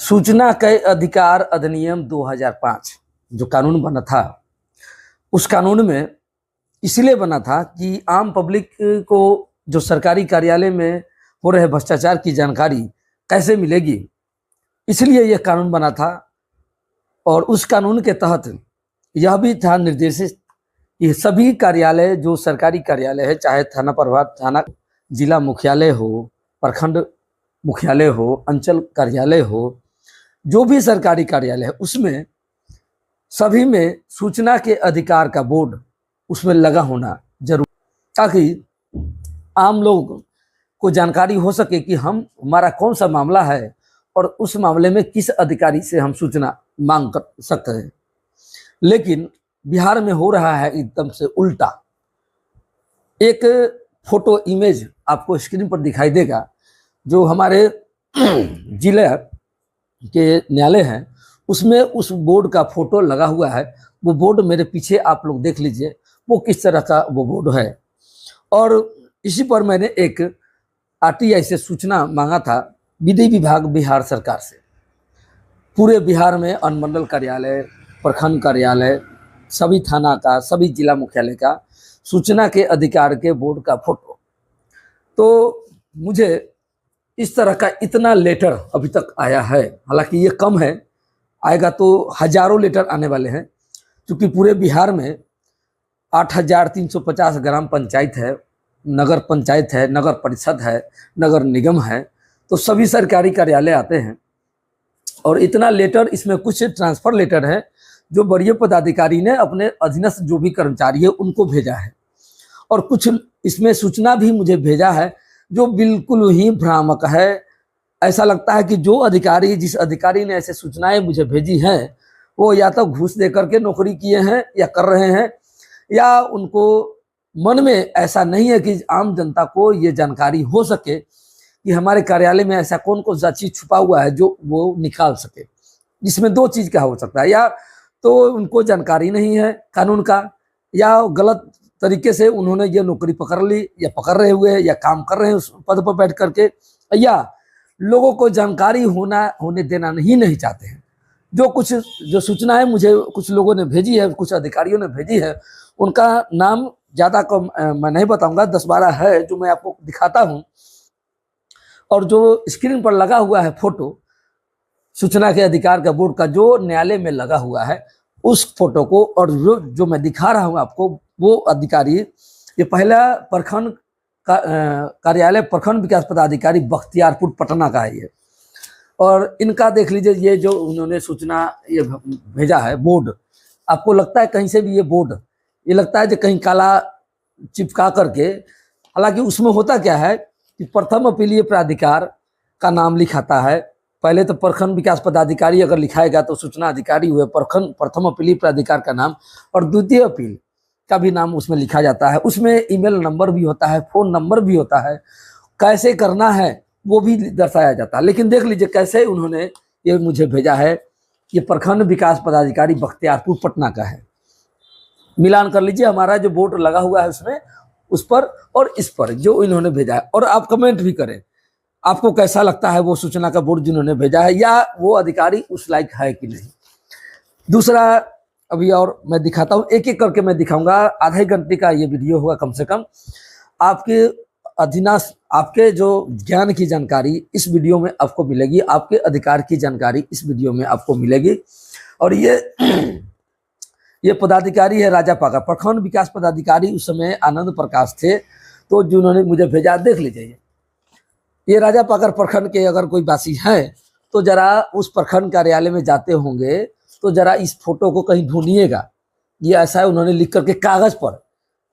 सूचना के अधिकार अधिनियम 2005 जो कानून बना था, उस कानून में इसलिए बना था कि आम पब्लिक को जो सरकारी कार्यालय में हो रहे भ्रष्टाचार की जानकारी कैसे मिलेगी, इसलिए यह कानून बना था। और उस कानून के तहत यह भी था निर्देशित, ये सभी कार्यालय जो सरकारी कार्यालय है, चाहे थाना प्रभार, थाना, जिला मुख्यालय हो, प्रखंड मुख्यालय हो, अंचल कार्यालय हो, जो भी सरकारी कार्यालय है, उसमें सभी में सूचना के अधिकार का बोर्ड उसमें लगा होना जरूर, ताकि आम लोग को जानकारी हो सके कि हमारा कौन सा मामला है और उस मामले में किस अधिकारी से हम सूचना मांग कर सकते हैं। लेकिन बिहार में हो रहा है एकदम से उल्टा। एक फोटो इमेज आपको स्क्रीन पर दिखाई देगा, जो हमारे जिले के न्यायालय हैं, उसमें उस बोर्ड का फोटो लगा हुआ है। वो बोर्ड मेरे पीछे आप लोग देख लीजिए, वो किस तरह का वो बोर्ड है। और इसी पर मैंने एक आरटीआई से सूचना मांगा था, विधि विभाग बिहार सरकार से। पूरे बिहार में अनुमंडल कार्यालय, प्रखंड कार्यालय, सभी थाना का, सभी जिला मुख्यालय का सूचना के अधिकार के बोर्ड का फोटो। तो मुझे इस तरह का इतना लेटर अभी तक आया है, हालांकि ये कम है, आएगा तो हजारों लेटर आने वाले हैं, क्योंकि पूरे बिहार में 8,350 ग्राम पंचायत है, नगर पंचायत है, नगर परिषद है, नगर निगम है, तो सभी सरकारी कार्यालय आते हैं। और इतना लेटर, इसमें कुछ ट्रांसफर लेटर है जो वरीय पदाधिकारी ने अपने अधीनस्थ जो भी कर्मचारी है उनको भेजा है, और कुछ इसमें सूचना भी मुझे भेजा है जो बिल्कुल ही भ्रामक है। ऐसा लगता है कि जो अधिकारी, जिस अधिकारी ने ऐसे सूचनाएं मुझे भेजी हैं, वो या तो घूस दे करके नौकरी किए हैं या कर रहे हैं, या उनको मन में ऐसा नहीं है कि आम जनता को ये जानकारी हो सके कि हमारे कार्यालय में ऐसा कौन कौन सा चीज छुपा हुआ है जो वो निकाल सके। जिसमें दो चीज का हो सकता है, या तो उनको जानकारी नहीं है कानून का, या गलत तरीके से उन्होंने ये नौकरी पकड़ ली, या पकड़ रहे हुए, या काम कर रहे हैं उस पद पर बैठ करके, या लोगों को जानकारी होने देना नहीं चाहते हैं। जो सूचना है मुझे कुछ लोगों ने भेजी है, कुछ अधिकारियों ने भेजी है, उनका नाम ज़्यादा कम मैं नहीं बताऊंगा, 10-12 है जो मैं आपको दिखाता हूं। और जो स्क्रीन पर लगा हुआ है फोटो सूचना के अधिकार का बोर्ड का, जो न्यायालय में लगा हुआ है, उस फोटो को, और जो मैं दिखा रहा हूं आपको, वो अधिकारी, ये पहला प्रखंड कार्यालय प्रखंड विकास पदाधिकारी बख्तियारपुर पटना का है ये। और इनका देख लीजिए, ये जो उन्होंने सूचना ये भेजा है बोर्ड, आपको लगता है कहीं से भी ये बोर्ड, ये लगता है जो कहीं काला चिपका करके, हालांकि उसमें होता क्या है कि प्रथम अपीलीय प्राधिकार का नाम लिखाता है। पहले तो प्रखंड विकास पदाधिकारी अगर लिखाएगा तो सूचना अधिकारी हुए, प्रथम अपीलीय प्राधिकार का नाम, और द्वितीय अपील का भी नाम उसमें लिखा जाता है। उसमें ईमेल नंबर भी होता है, फोन नंबर भी होता है, कैसे करना है वो भी दर्शाया जाता है। लेकिन देख लीजिए कैसे उन्होंने ये मुझे भेजा है, ये प्रखंड विकास पदाधिकारी बख्तियारपुर पटना का है। मिलान कर लीजिए, हमारा जो बोर्ड लगा हुआ है उसमें, उस पर और इस पर जो इन्होंने भेजा है। और आप कमेंट भी करें, आपको कैसा लगता है वो सूचना का बोर्ड जिन्होंने भेजा है, या वो अधिकारी उस लायक है कि नहीं। दूसरा अभी और मैं दिखाता हूँ, एक एक करके मैं दिखाऊंगा, आधे घंटे का ये वीडियो होगा कम से कम। आपके अधीनस्थ, आपके जो ज्ञान की जानकारी इस वीडियो में आपको मिलेगी, आपके अधिकार की जानकारी इस वीडियो में आपको मिलेगी। और ये पदाधिकारी है राजा पाकर, प्रखंड विकास पदाधिकारी उस समय आनंद प्रकाश थे, तो जिन्होंने मुझे भेजा, देख लीजिए। ये राजा पाकर प्रखंड के अगर कोई वासी है तो जरा उस प्रखंड कार्यालय में जाते होंगे तो जरा इस फोटो को कहीं ढूंढिएगा। ये ऐसा है, उन्होंने लिख करके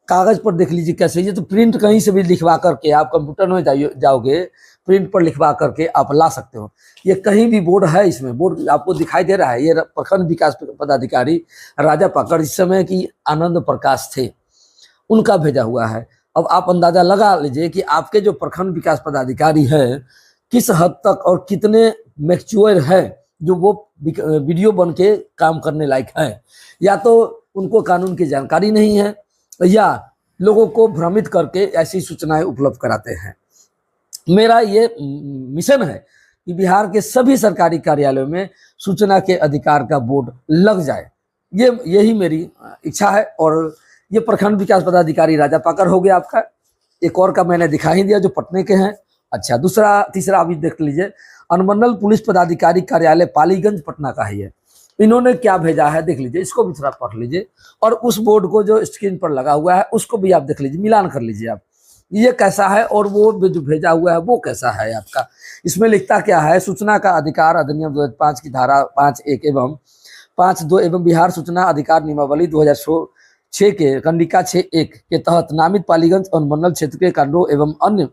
कागज पर देख लीजिए कैसे, ये तो प्रिंट कहीं से भी लिखवा करके, आप कंप्यूटर में जाओगे, प्रिंट पर लिखवा करके आप ला सकते हो। ये कहीं भी बोर्ड है, इसमें बोर्ड आपको दिखाई दे रहा है, ये प्रखंड विकास पदाधिकारी राजा पाकर इस समय की आनंद प्रकाश थे, उनका भेजा हुआ है। अब आप अंदाजा लगा लीजिए कि आपके जो प्रखंड विकास पदाधिकारी है किस हद तक और कितने मैच्योर है, जो वो वीडियो बन के काम करने लायक है। या तो उनको कानून की जानकारी नहीं है, या लोगों को भ्रमित करके ऐसी सूचनाएं उपलब्ध कराते हैं। मेरा ये मिशन है कि बिहार के सभी सरकारी कार्यालयों में सूचना के अधिकार का बोर्ड लग जाए। यही मेरी इच्छा है। और ये प्रखंड विकास पदाधिकारी राजा पाकर हो गया आपका। एक और का मैंने दिखा ही दिया जो पटने के हैं। अच्छा, तीसरा अभी देख लीजिए, अनुमंडल पुलिस पदाधिकारी कार्यालय पालीगंज पटना का है ये। इन्होंने क्या भेजा है देख लीजिए, इसको भी थोड़ा पढ़ लीजिए और उस बोर्ड को जो स्क्रीन पर लगा हुआ है उसको भी आप देख लीजिए, मिलान कर लीजिए आप, ये कैसा है और वो जो भेजा हुआ है वो कैसा है आपका। इसमें लिखता क्या है, सूचना का अधिकार अधिनियम 2005 की धारा 5(1) एवं 5(2) एवं बिहार सूचना अधिकार नियमावली 2006 के कंडिका 6(1) के तहत नामित पालीगंज अनुमंडल क्षेत्र के कांडों एवं अन्य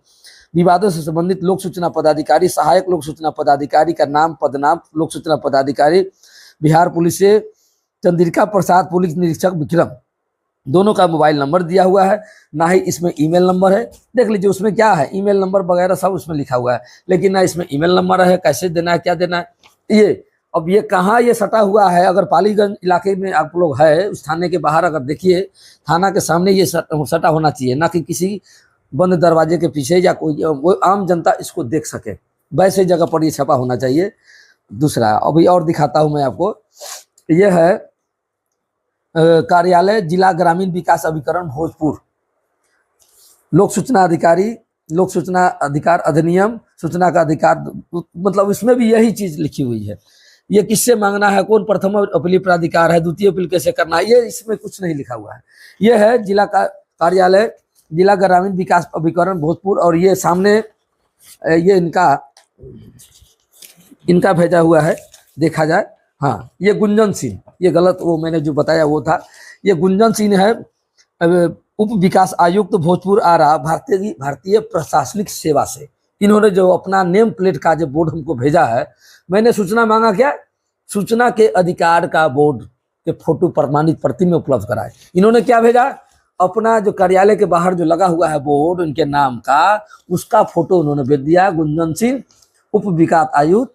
विवादों से संबंधित लोक सूचना पदाधिकारी, सहायक लोक सूचना पदाधिकारी का नाम, पदनाम, लोक सूचना पदाधिकारी बिहार पुलिस से चंद्रिका प्रसाद, पुलिस निरीक्षक विक्रम, दोनों का मोबाइल नंबर दिया हुआ है। ना ही इसमें ईमेल नंबर है। देख लीजिए उसमें क्या है, ईमेल नंबर वगैरह सब उसमें लिखा हुआ है, लेकिन ना इसमें ईमेल नंबर है, कैसे देना है, क्या देना है ये। अब ये कहाँ ये सटा हुआ है, अगर पालीगंज इलाके में आप लोग है, उस थाने के बाहर अगर देखिए, थाना के सामने ये सटा होना चाहिए, ना कि किसी बंद दरवाजे के पीछे या कोई आम जनता इसको देख सके, वैसे जगह पर ये छपा होना चाहिए। दूसरा अभी और दिखाता हूँ मैं आपको, ये है कार्यालय जिला ग्रामीण विकास अभिकरण भोजपुर, लोक सूचना अधिकारी, लोक सूचना अधिकार अधिनियम, सूचना का अधिकार, मतलब इसमें भी यही चीज लिखी हुई है। ये किससे मांगना है, कौन प्रथम अपील प्राधिकार है, द्वितीय अपील कैसे करना है, ये इसमें कुछ नहीं लिखा हुआ है। ये है जिला का कार्यालय जिला ग्रामीण विकास अभिकरण भोजपुर, और ये सामने ये इनका भेजा हुआ है, देखा जाए। हाँ, ये गुंजन सिंह, ये गलत वो मैंने जो बताया वो था, ये गुंजन सिंह है, उप विकास आयुक्त भोजपुर आरा, भारतीय प्रशासनिक सेवा से। इन्होंने जो अपना नेम प्लेट का जो बोर्ड हमको भेजा है, मैंने सूचना मांगा, क्या सूचना के अधिकार का बोर्ड के फोटो प्रमाणित प्रति में उपलब्ध कराए। इन्होंने क्या भेजा, अपना जो कार्यालय के बाहर जो लगा हुआ है बोर्ड उनके नाम का, उसका फोटो उन्होंने भेज दिया। गुंजन सिंह, उप विकास आयुक्त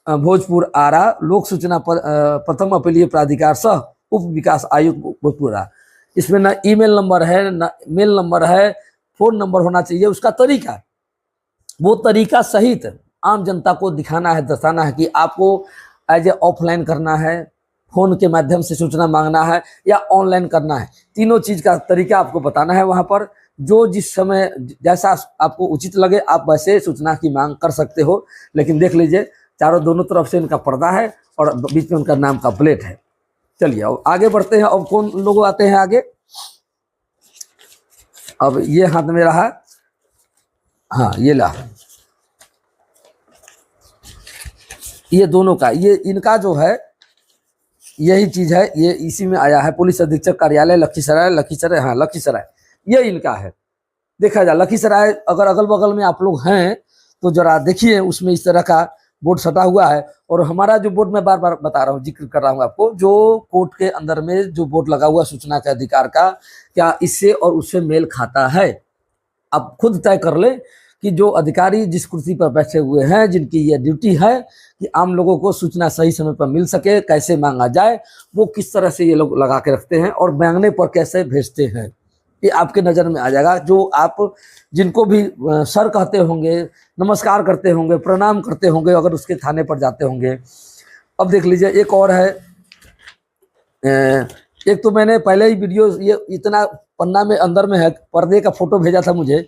भोजपुर आरा, लोक सूचना प्रथम अपीलीय प्राधिकार सह उप विकास आयुक्त भोजपुर। इसमें ना ईमेल नंबर है, ना मेल नंबर है, फोन नंबर होना चाहिए। उसका तरीका, वो तरीका सहित आम जनता को दिखाना है, दर्शाना है कि आपको एज ए ऑफलाइन करना है, फोन के माध्यम से सूचना मांगना है, या ऑनलाइन करना है। तीनों चीज का तरीका आपको बताना है वहां पर। जो जिस समय जैसा आपको उचित लगे आप वैसे सूचना की मांग कर सकते हो। लेकिन देख लीजिए चारों दोनों तरफ से इनका पर्दा है और बीच में उनका नाम का प्लेट है। चलिए अब आगे बढ़ते हैं। अब कौन लोग आते हैं आगे, अब ये हाथ में रहा, हाँ ये ला, ये दोनों का, ये इनका जो है यही चीज है, ये इसी में आया है। पुलिस अधीक्षक कार्यालय लखीसराय, हाँ लखीसराय, ये इनका है। देखा जाए लखीसराय, अगर अगल बगल में आप लोग हैं तो जरा देखिए, उसमें इस तरह का बोर्ड सटा हुआ है। और हमारा जो बोर्ड मैं बार बार बता रहा हूँ, जिक्र कर रहा हूँ आपको, जो कोर्ट के अंदर में जो बोर्ड लगा हुआ सूचना के अधिकार का, क्या इससे और उससे मेल खाता है। आप खुद तय कर ले कि जो अधिकारी जिस कुर्सी पर बैठे हुए हैं, जिनकी ये ड्यूटी है कि आम लोगों को सूचना सही समय पर मिल सके, कैसे मांगा जाए, वो किस तरह से ये लोग लगा के रखते हैं और मांगने पर कैसे भेजते हैं, ये आपके नज़र में आ जाएगा। जो आप जिनको भी सर कहते होंगे, नमस्कार करते होंगे, प्रणाम करते होंगे, अगर उसके थाने पर जाते होंगे। अब देख लीजिए एक और है, एक तो मैंने पहले ही वीडियो, ये इतना पन्ना में अंदर में है, पर्दे का फोटो भेजा था मुझे,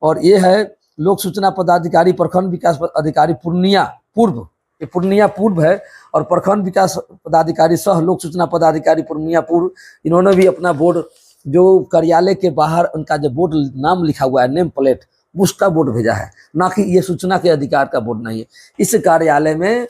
और ये है लोक सूचना पदाधिकारी प्रखंड विकास अधिकारी पूर्णिया पूर्व, ये पूर्णिया पूर्व है, और प्रखंड विकास पदाधिकारी सह लोक सूचना पदाधिकारी पूर्णिया पूर्व। इन्होंने भी अपना बोर्ड, जो कार्यालय के बाहर उनका जो बोर्ड नाम लिखा हुआ है, नेम प्लेट, उसका बोर्ड भेजा है, ना कि ये सूचना के अधिकार का बोर्ड नहीं है। इस कार्यालय में,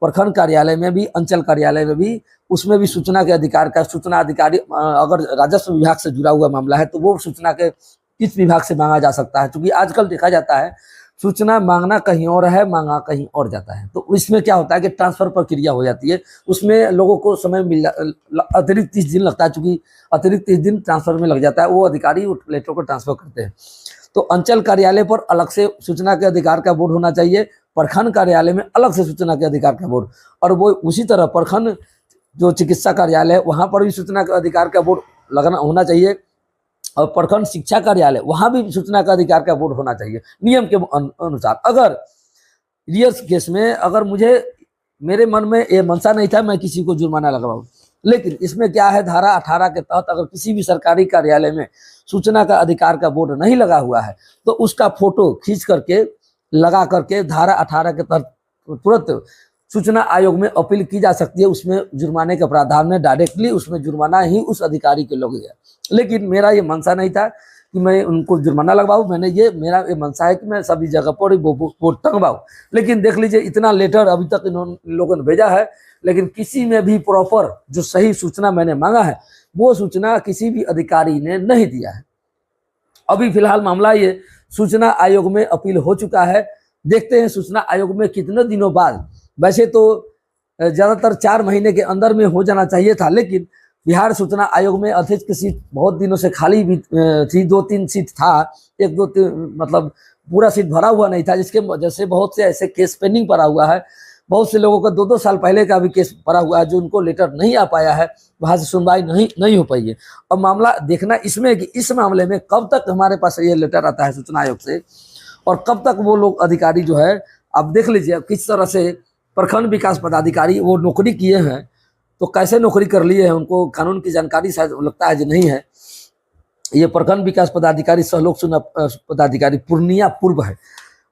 प्रखंड कार्यालय में भी, अंचल कार्यालय में भी, उसमें भी सूचना के अधिकार का, सूचना अधिकारी अगर राजस्व विभाग से जुड़ा हुआ मामला है तो वो सूचना के किस विभाग से मांगा जा सकता है। क्योंकि आजकल देखा जाता है सूचना मांगना कहीं और है, मांगा कहीं और जाता है। तो इसमें क्या होता है कि ट्रांसफर प्रक्रिया हो जाती है, उसमें लोगों को समय मिल, अतिरिक्त 30 दिन लगता है। चूंकि अतिरिक्त 30 दिन ट्रांसफर में लग जाता है, वो अधिकारी लेटर को ट्रांसफर करते हैं। तो अंचल कार्यालय पर अलग से सूचना के अधिकार का बोर्ड होना चाहिए, प्रखंड कार्यालय में अलग से सूचना के अधिकार का बोर्ड, और वो उसी तरह प्रखंड जो चिकित्सा कार्यालय है वहाँ पर भी सूचना के अधिकार का बोर्ड लगना होना चाहिए, और प्रखंड शिक्षा कार्यालय वहाँ भी सूचना का अधिकार का बोर्ड होना चाहिए नियम के अनुसार। अगर रियर्स केस में अगर मेरे मन में ये मनसा नहीं था मैं किसी को जुर्माना लगाऊं, लेकिन इसमें क्या है, धारा 18 के तहत अगर किसी भी सरकारी कार्यालय में सूचना का अधिकार का बोर्ड नहीं लगा हुआ है तो उसका फोटो खींच करके लगा करके धारा 18 के तहत तुरंत सूचना आयोग में अपील की जा सकती है। उसमें जुर्माने का प्रावधान है, डायरेक्टली उसमें जुर्माना ही उस अधिकारी के लगेगा। लेकिन मेरा ये मनसा नहीं था कि मैं उनको जुर्माना लगवाऊं, मेरा ये मनसा है कि मैं सभी जगह पर बोर्ड टंगवाऊं। लेकिन देख लीजिए इतना लेटर अभी तक इन लोगों ने भेजा है, लेकिन किसी में भी प्रॉपर जो सही सूचना मैंने मांगा है वो सूचना किसी भी अधिकारी ने नहीं दिया है। अभी फिलहाल मामला ये सूचना आयोग में अपील हो चुका है, देखते हैं सूचना आयोग में कितने दिनों बाद। वैसे तो ज़्यादातर 4 महीने के अंदर में हो जाना चाहिए था, लेकिन बिहार सूचना आयोग में अध्यक्ष की सीट बहुत दिनों से खाली भी थी, 2-3 सीट था, 1-2-3 मतलब पूरा सीट भरा हुआ नहीं था, जिसके वजह से बहुत से ऐसे केस पेंडिंग पड़ा हुआ है। बहुत से लोगों का 2-2 साल पहले का भी केस पड़ा हुआ है जो उनको लेटर नहीं आ पाया है, वहाँ से सुनवाई नहीं हो पाई है। अब मामला देखना इसमें कि इस मामले में कब तक हमारे पास ये लेटर आता है सूचना आयोग से और कब तक वो लोग अधिकारी जो है, अब देख लीजिए किस तरह से प्रखंड विकास पदाधिकारी वो नौकरी किए हैं, तो कैसे नौकरी कर लिए हैं, उनको कानून की जानकारी शायद लगता है जो नहीं है। ये प्रखंड विकास पदाधिकारी सहलोक पदाधिकारी पूर्णिया पूर्व है।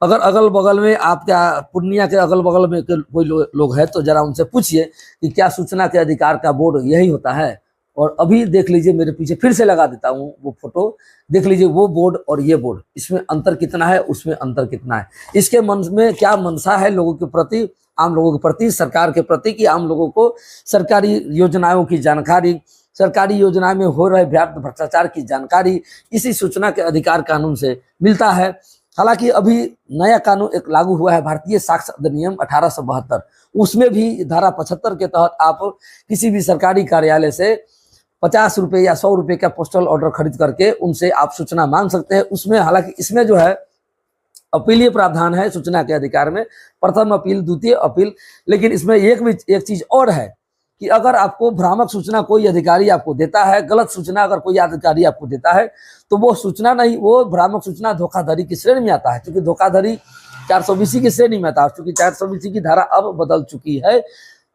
अगर अगल बगल में आपका पूर्णिया के अगल बगल में कोई लोग है तो जरा उनसे पूछिए कि क्या सूचना के अधिकार का बोर्ड यही होता है। और अभी देख लीजिए, मेरे पीछे फिर से लगा देता हूँ वो फोटो, देख लीजिए वो बोर्ड और ये बोर्ड, इसमें अंतर कितना है, उसमें अंतर कितना है। इसके मन में क्या मनसा है लोगों के प्रति, आम लोगों के प्रति, सरकार के प्रति, कि आम लोगों को सरकारी योजनाओं की जानकारी, सरकारी योजना में हो रहे व्याप्त भ्रष्टाचार की जानकारी इसी सूचना के अधिकार कानून से मिलता है। हालांकि अभी नया कानून एक लागू हुआ है, भारतीय साक्ष्य अधिनियम 1872, उसमें भी धारा 75 के तहत आप किसी भी सरकारी कार्यालय से 50 रुपये या 100 रुपये का पोस्टल ऑर्डर खरीद करके उनसे आप सूचना मांग सकते हैं। उसमें हालांकि इसमें जो है अपीलीय प्रावधान है सूचना के अधिकार में, प्रथम अपील, द्वितीय अपील। लेकिन इसमें एक चीज और है कि अगर आपको भ्रामक सूचना कोई अधिकारी आपको देता है, गलत सूचना अगर कोई अधिकारी आपको देता है तो वो सूचना नहीं, वो भ्रामक सूचना धोखाधड़ी की श्रेणी में आता है। क्योंकि धोखाधड़ी 420 की श्रेणी में आता है, क्योंकि 420 की धारा अब बदल चुकी है।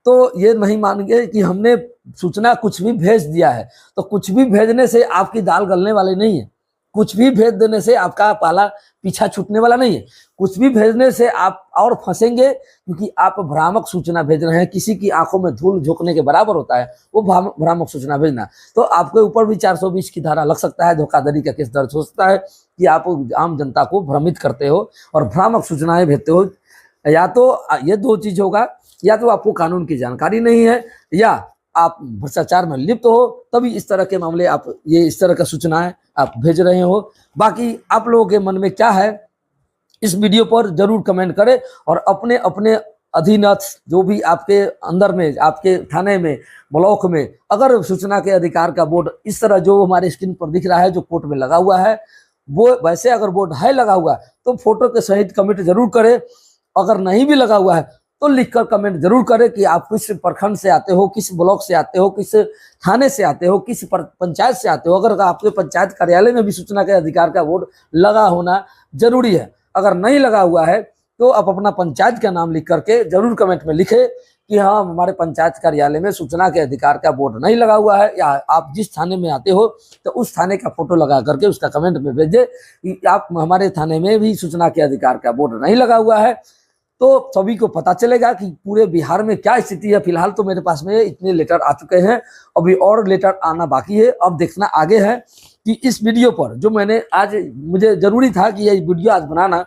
तो ये नहीं मानेंगे कि हमने सूचना कुछ भी भेज दिया है, तो कुछ भी भेजने से आपकी दाल गलने वाली नहीं है, कुछ भी भेज देने से आपका पाला पीछा छूटने वाला नहीं है, कुछ भी भेजने से आप और फंसेंगे, क्योंकि आप भ्रामक सूचना भेज रहे हैं। किसी की आंखों में धूल झोंकने के बराबर होता है वो भ्रामक सूचना भेजना। तो आपके ऊपर भी 420 की धारा लग सकता है, धोखाधड़ी का केस दर्ज हो सकता है कि आप आम जनता को भ्रमित करते हो और भ्रामक सूचनाएं भेजते हो। या तो ये 2 चीज होगा, या तो आपको कानून की जानकारी नहीं है या आप भ्रष्टाचार में लिप्त हो, तभी इस तरह के मामले आप ये इस तरह का सूचनाएं आप भेज रहे हो। बाकी आप लोगों के मन में क्या है इस वीडियो पर जरूर कमेंट करें और अपने अपने अधीनस्थ जो भी आपके अंदर में, आपके थाने में, ब्लॉक में अगर सूचना के अधिकार का बोर्ड इस तरह जो हमारे स्क्रीन पर दिख रहा है, जो कोर्ट में लगा हुआ है, वो वैसे अगर बोर्ड है लगा हुआ तो फोटो के सहित कमेंट जरूर करें। अगर नहीं भी लगा हुआ है तो लिखकर कमेंट जरूर करें कि आप किस प्रखंड से आते हो, किस ब्लॉक से आते हो, किस थाने से आते हो, किस पंचायत से आते हो। अगर आपके पंचायत कार्यालय में भी सूचना के अधिकार का बोर्ड लगा होना जरूरी है। अगर नहीं लगा हुआ है तो आप अपना पंचायत का नाम लिख करके जरूर कमेंट में लिखें कि हाँ हमारे पंचायत कार्यालय में सूचना के अधिकार का बोर्ड नहीं लगा हुआ है, या आप जिस थाने में आते हो तो उस थाने का फोटो लगा करके उसका कमेंट में भेजें कि आप हमारे थाने में भी सूचना के अधिकार का बोर्ड नहीं लगा हुआ है। तो सभी को पता चलेगा कि पूरे बिहार में क्या स्थिति है। फिलहाल तो मेरे पास में इतने लेटर आ चुके हैं, अभी और लेटर आना बाकी है। अब देखना आगे है कि इस वीडियो पर जो मैंने आज, मुझे जरूरी था कि ये वीडियो आज बनाना,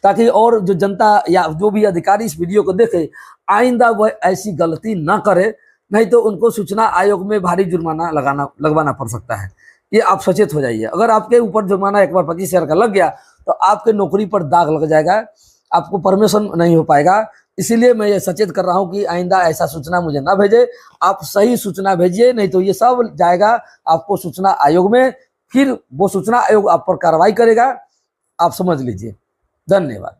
ताकि और जो जनता या जो भी अधिकारी इस वीडियो को देखे आइंदा वह ऐसी गलती ना करे, नहीं तो उनको सूचना आयोग में भारी जुर्माना लगवाना पड़ सकता है। ये आप सचेत हो जाइए। अगर आपके ऊपर जुर्माना एक बार 25,000 का लग गया तो आपके नौकरी पर दाग लग जाएगा, आपको परमिशन नहीं हो पाएगा। इसीलिए मैं ये सचेत कर रहा हूँ कि आइंदा ऐसा सूचना मुझे ना भेजे, आप सही सूचना भेजिए, नहीं तो ये सब जाएगा आपको सूचना आयोग में, फिर वो सूचना आयोग आप पर कार्रवाई करेगा। आप समझ लीजिए। धन्यवाद।